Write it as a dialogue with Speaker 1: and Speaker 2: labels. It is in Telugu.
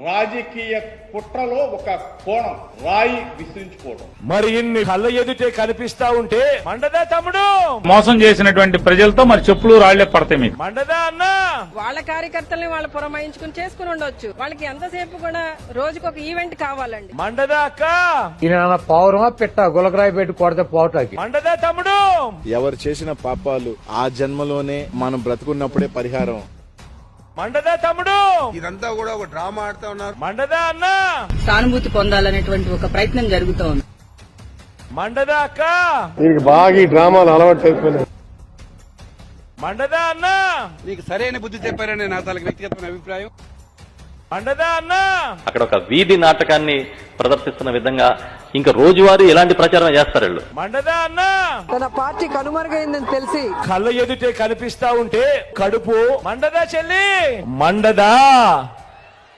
Speaker 1: రాజకీయ కుట్రలో ఒక కోణం రాయి విసిరించుకోవడం.
Speaker 2: మరి ఇన్ని కళ్ళ ఎదుటే కనిపిస్తా ఉంటే మండదా తమ్ముడు?
Speaker 3: మోసం చేసినటువంటి ప్రజలతో మరి చెప్పులు రాళ్లే పడతాయి మీకు.
Speaker 2: మండదా అన్నా?
Speaker 4: వాళ్ళ కార్యకర్తల్ని వాళ్ళు పురమాయించుకుని చేసుకుని ఉండొచ్చు. వాళ్ళకి ఎంతసేపు కూడా రోజుకు ఒక ఈవెంట్ కావాలండి.
Speaker 2: మండదా అక్క?
Speaker 5: ఈయన పౌరమా పెట్ట గులకరాయి పెట్టి కొడితే పోవటానికి.
Speaker 2: మండదా తమ్ముడు?
Speaker 6: ఎవరు చేసిన పాపాలు ఆ జన్మలోనే మనం బ్రతుకున్నప్పుడే పరిహారం.
Speaker 2: మండదా తమ్ముడు?
Speaker 7: ఇదంతా కూడా ఒక డ్రామా ఆడుతా ఉన్నారు.
Speaker 2: మండదా అన్నా?
Speaker 8: సానుభూతి పొందాలనేటువంటి ఒక ప్రయత్నం జరుగుతోంది.
Speaker 2: మండదా అక్క?
Speaker 5: దీనికి బాగా ఈ డ్రామాలు అలవాటు అయిపోయినాయి.
Speaker 2: మండదా అన్నా?
Speaker 7: నీకు సరైన బుద్ధి చెప్పారని నా తనకి వ్యక్తిగతమైన అభిప్రాయం.
Speaker 2: మండదా అన్నా?
Speaker 9: అక్కడ ఒక వీధి నాటకాన్ని ప్రదర్శిస్తున్న విధంగా ఇంకా రోజువారీ ఎలాంటి ప్రచారం చేస్తారు వీళ్ళు.
Speaker 2: మండదా అన్నా?
Speaker 4: తన పార్టీ కనుమరుగైందని తెలిసి
Speaker 2: కళ్ళ ఎదుటే కనిపిస్తా ఉంటే కడుపు మండదా చెల్లి? మండదా?